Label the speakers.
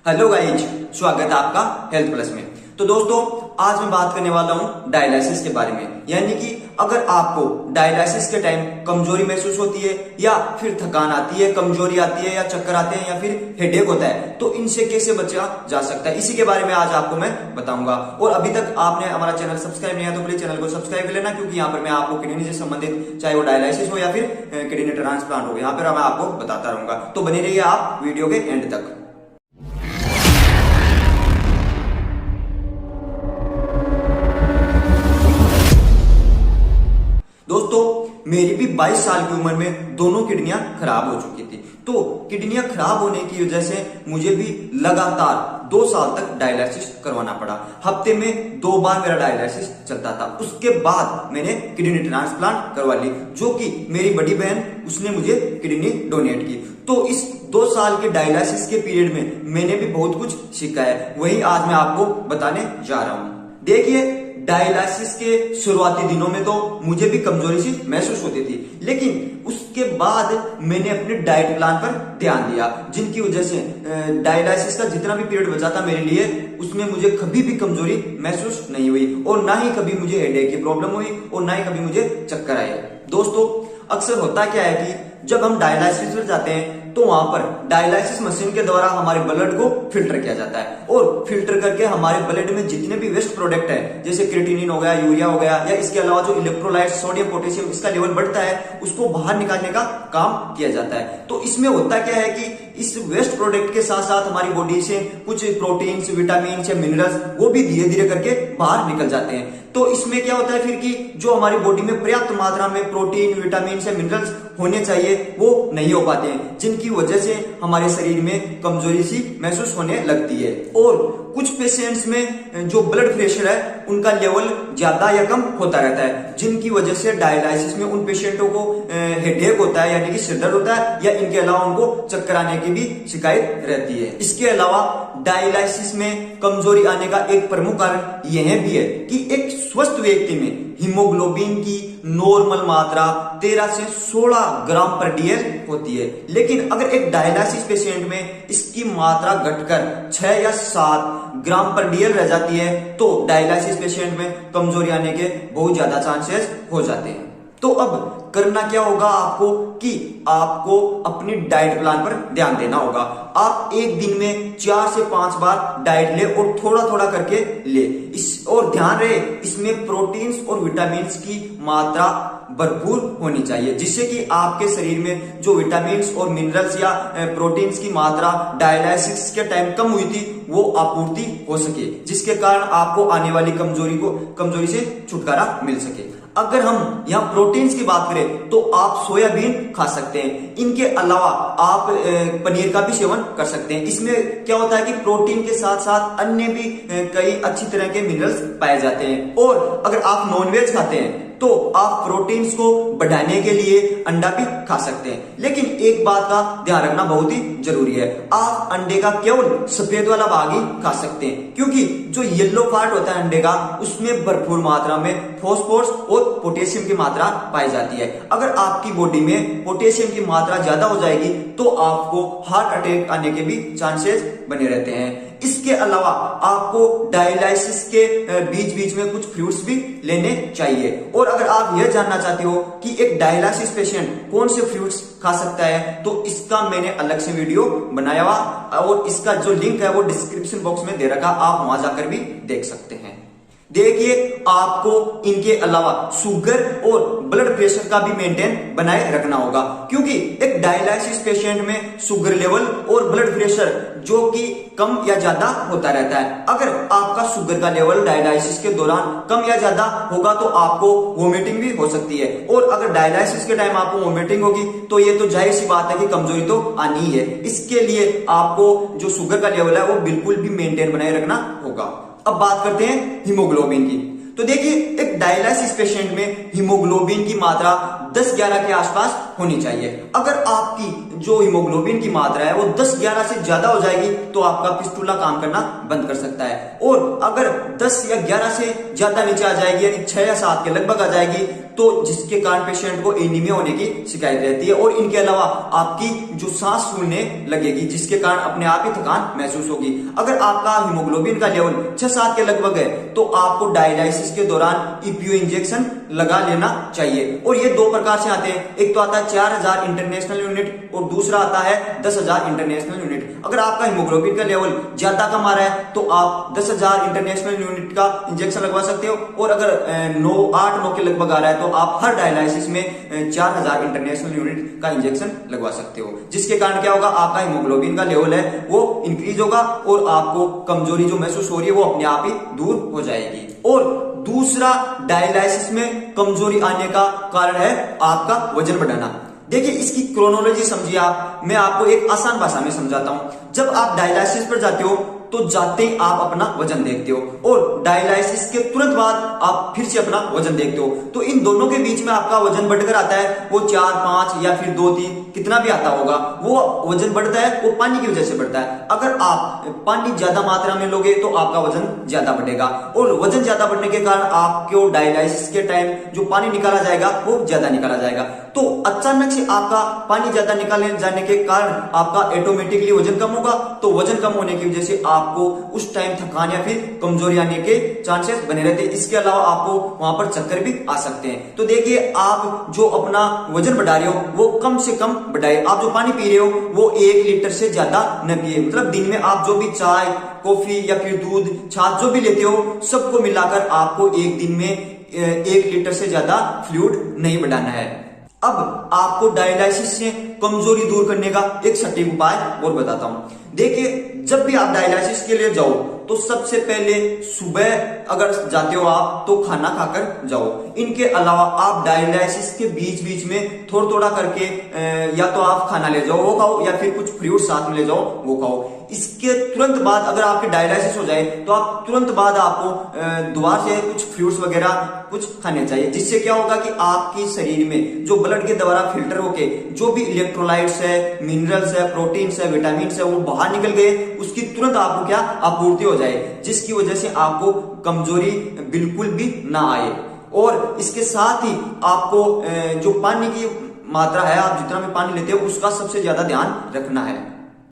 Speaker 1: Hello guys, स्वागत है आपका हेल्थ प्लस में। तो दोस्तों, आज मैं बात करने वाला हूं डायलिसिस के बारे में। यानी कि अगर आपको डायलिसिस के टाइम कमजोरी महसूस होती है या फिर थकान आती है, कमजोरी आती है या चक्कर आते हैं या फिर हेडेक होता है, तो इनसे कैसे बचा जा सकता है, इसी के बारे में आज आपको मैं बताऊंगा। और अभी तक आपने हमारा चैनल सब्सक्राइब नहीं किया तो प्लीज चैनल को सब्सक्राइब कर लेना, क्योंकि यहाँ पर मैं आपको किडनी से संबंधित, चाहे वो डायलिसिस हो या फिर किडनी ट्रांसप्लांट हो, यहाँ पर मैं आपको बताता रहूंगा। तो बने रहिए आप वीडियो के एंड तक। दोस्तों, मेरी भी 22 साल की उम्र में दोनों किडनियां खराब हो चुकी थी। तो किडनियां खराब होने की वजह से मुझे भी लगातार 2 साल तक डायलिसिस करवाना पड़ा। हफ्ते में 2 बार मेरा डायलिसिस चलता था। उसके बाद मैंने किडनी ट्रांसप्लांट करवा ली, जो कि मेरी बड़ी बहन, उसने मुझे किडनी डोनेट की। तो इस 2 साल के डायलिसिस के पीरियड में मैंने भी बहुत कुछ सीखा है, वही आज मैं आपको बताने जा रहा हूं। देखिए, डायलिसिस के शुरुआती दिनों में तो मुझे भी कमजोरी सी महसूस होती थी, लेकिन उसके बाद मैंने अपने डाइट प्लान पर ध्यान दिया, जिनकी वजह से डायलिसिस का जितना भी पीरियड बचा था मेरे लिए, उसमें मुझे कभी भी कमजोरी महसूस नहीं हुई और ना ही कभी मुझे हेडेक की प्रॉब्लम हुई और ना ही कभी मुझे चक्कर आए। दोस्तों, अक्सर होता क्या है कि जब हम डायलिसिस पर जाते हैं तो वहां पर डायलिसिस मशीन के द्वारा हमारे ब्लड को फिल्टर किया जाता है और फिल्टर करके हमारे ब्लड में जितने भी वेस्ट प्रोडक्ट है, जैसे क्रिएटिनिन हो गया, यूरिया हो गया, या इसके अलावा जो इलेक्ट्रोलाइट, सोडियम, पोटेशियम, इसका लेवल बढ़ता है, उसको बाहर निकालने का काम किया जाता है। तो इसमें होता क्या है कि इस वेस्ट प्रोडक्ट के साथ साथ हमारी बॉडी से कुछ प्रोटीन, विटामिन या मिनरल्स, वो भी धीरे धीरे करके बाहर निकल जाते हैं। तो इसमें क्या होता है फिर कि जो हमारी बॉडी में पर्याप्त मात्रा में प्रोटीन, विटामिन या मिनरल्स होने चाहिए, वो नहीं हो पाते हैं, जिनकी वजह से हमारे शरीर में कमजोरी सी महसूस होने लगती है। और कुछ पेशेंट्स में जो ब्लड प्रेशर है, उनका लेवल ज्यादा या कम होता रहता है, जिनकी वजह से डायलिसिस में उन पेशेंटों को हेडेक होता है, यानी कि सिरदर्द होता है, या इनके अलावा उनको चक्कर आने की भी शिकायत रहती है। इसके अलावा डायलिसिस में कमजोरी आने का एक प्रमुख कारण यह भी है कि एक स्वस्थ व्यक्ति में हीमोग्लोबिन की नॉर्मल मात्रा 13 से 16 ग्राम पर डीएल होती है, लेकिन अगर एक डायलिसिस पेशेंट में इसकी मात्रा घटकर 6 या 7 ग्राम पर डीएल रह जाती है, तो डायलिसिस पेशेंट में कमजोरी आने के बहुत ज्यादा चांसेस हो जाते हैं। तो अब करना क्या होगा आपको कि आपको अपनी डाइट प्लान पर ध्यान देना होगा। आप एक दिन में 4 से 5 बार डाइट ले और थोड़ा थोड़ा करके ले। और ध्यान रहे, इसमें प्रोटीन्स और विटामिन्स की मात्रा भरपूर होनी चाहिए, जिससे कि आपके शरीर में जो विटामिन्स और मिनरल्स या प्रोटीन्स की मात्रा डायलिसिस के टाइम कम हुई थी, वो आपूर्ति हो सके, जिसके कारण आपको आने वाली कमजोरी से छुटकारा मिल सके। अगर हम यहाँ प्रोटीन्स की बात करें तो आप सोयाबीन खा सकते हैं। इनके अलावा आप पनीर का भी सेवन कर सकते हैं। इसमें क्या होता है कि प्रोटीन के साथ साथ अन्य भी कई अच्छी तरह के मिनरल्स पाए जाते हैं। और अगर आप नॉनवेज खाते हैं तो आप प्रोटीन्स को बढ़ाने के लिए अंडा भी खा सकते हैं। लेकिन एक बात का ध्यान रखना बहुत ही जरूरी है, आप अंडे का केवल सफेद वाला भाग ही खा सकते हैं, क्योंकि जो येलो पार्ट होता है अंडे का, उसमें भरपूर मात्रा में फॉस्फोरस और पोटेशियम की मात्रा पाई जाती है। अगर आपकी बॉडी में पोटेशियम की मात्रा ज्यादा हो जाएगी तो आपको हार्ट अटैक आने के भी चांसेस बने रहते हैं। इसके अलावा आपको डायलिसिस के बीच बीच में कुछ फ्रूट्स भी लेने चाहिए। और अगर आप यह जानना चाहते हो कि एक डायलिसिस पेशेंट कौन से फ्रूट्स खा सकता है, तो इसका मैंने अलग से वीडियो बनाया हुआ, और इसका जो लिंक है वो डिस्क्रिप्शन बॉक्स में दे रखा, आप वहां जाकर भी देख सकते हैं। देखिए, आपको इनके अलावा शुगर और ब्लड प्रेशर का भी मेंटेन बनाए रखना होगा, क्योंकि एक डायलिसिस पेशेंट में शुगर लेवल और ब्लड प्रेशर जो कि कम या ज्यादा होता रहता है। अगर आपका शुगर का लेवल डायलिसिस के दौरान कम या ज्यादा होगा तो आपको वोमिटिंग भी हो सकती है, और अगर डायलिसिस के टाइम आपको वोमिटिंग होगी तो ये तो जाहिर सी बात है कि कमजोरी तो आनी ही है। इसके लिए आपको जो शुगर का लेवल है वो बिल्कुल भी मेंटेन बनाए रखना होगा। अब बात करते हैं हीमोग्लोबिन की। तो देखिए, एक डायलिसिस पेशेंट में हीमोग्लोबिन की मात्रा 10-11 के आसपास होनी चाहिए। अगर आपकी जो हीमोग्लोबिन की मात्रा है वो 10-11 से ज्यादा हो जाएगी तो आपका फिस्टुला काम करना बंद कर सकता है। और अगर 10 या 11 से ज्यादा नीचे आ जाएगी, यानी 6 या 7 के लगभग आ जाएगी, तो जिसके कारण पेशेंट को एनीमिया होने की शिकायत रहती है। और इनके अलावा आपकी जो सांस फूलने लगेगी, जिसके कारण अपने आप ही थकान महसूस होगी। अगर आपका हीमोग्लोबिन का लेवल 6-7 के लगभग है तो आपको डायलिसिस के दौरान ईपीओ इंजेक्शन लगा लेना चाहिए। और ये 2 प्रकार से आते हैं, एक तो आता है 4000 इंटरनेशनल यूनिट और दूसरा आता है 10,000 इंटरनेशनल यूनिट। अगर आपका हीमोग्लोबिन का लेवल ज्यादा कम आ रहा है तो आप 10,000 इंटरनेशनल यूनिट का इंजेक्शन लगवा सकते हो। और अगर 8-9 के लगभग आ रहा है तो आप हर डायलिसिस में 4000 इंटरनेशनल यूनिट का इंजेक्शन लगवा सकते हो, जिसके कारण क्या होगा, आपका हीमोग्लोबिन का लेवल है वो इंक्रीज होगा और आपको कमजोरी जो महसूस हो रही है वो अपने आप ही दूर हो जाएगी। और दूसरा डायलिसिस में कमजोरी आने का कारण है आपका वजन बढ़ाना। देखिए, इसकी क्रोनोलॉजी समझिए आप, मैं आपको एक आसान भाषा में समझाता हूं। जब आप डायलिसिस पर जाते हो तो जाते ही आप अपना वजन देखते हो और डायलिसिस के तुरंत बाद आप फिर से अपना वजन देखते हो, तो इन दोनों के बीच में आपका वजन बढ़कर आता है, वो 4, 5 या फिर 2, 3 कितना भी आता होगा, वो वजन बढ़ता है, वो पानी की वजह से बढ़ता है। अगर आप पानी ज्यादा मात्रा में लोगे तो आपका वजन ज्यादा बढ़ेगा और वजन ज्यादा बढ़ने के कारण आपको डायलिसिस के टाइम जो पानी निकाला जाएगा वो ज्यादा निकाला जाएगा। तो अचानक से आपका पानी ज्यादा निकाले जाने के कारण आपका ऑटोमेटिकली वजन कम होगा, तो वजन कम होने की वजह से आपको उस टाइम थकान या फिर कमजोरी आने के चांसेस बने रहते हैं। इसके अलावा आपको वहां पर चक्कर भी आ सकते हैं। तो देखिए, आप जो अपना वजन बढ़ा रहे हो वो कम से कम बढ़ाए। आप जो पानी पी रहे हो वो 1 लीटर से ज्यादा न पिए। मतलब दिन में आप जो भी चाय, कॉफी या फिर दूध, छाछ जो भी लेते हो, सबको मिलाकर आपको एक दिन में 1 लीटर से ज्यादा फ्लूइड नहीं बढ़ाना है। अब आपको डायलिसिस से कमजोरी दूर करने का एक सटीक उपाय और बताता हूं। देखिए, जब भी आप डायलिसिस के लिए जाओ तो सबसे पहले सुबह अगर जाते हो आप तो खाना खाकर जाओ। इनके अलावा आप डायलिसिस के बीच बीच में थोड़ा थोड़ा करके या तो आप खाना ले जाओ वो खाओ या फिर कुछ फ्रूट साथ में ले जाओ वो खाओ। इसके तुरंत बाद अगर आपके डायलिसिस हो जाए तो आप तुरंत बाद आपको दोबारा से कुछ फ्रूट्स वगैरह कुछ खाने चाहिए, जिससे क्या होगा कि आपकी शरीर में जो ब्लड के द्वारा फिल्टर होके जो भी इलेक्ट्रोलाइट्स है, मिनरल्स है, प्रोटीन्स है, विटामिन है, वो बाहर निकल गए, उसकी तुरंत आपको क्या आपूर्ति हो जाए, जिसकी वजह से आपको कमजोरी बिल्कुल भी ना आए। और इसके साथ ही आपको जो पानी की मात्रा है, आप जितना भी पानी लेते हो उसका सबसे ज्यादा ध्यान रखना है।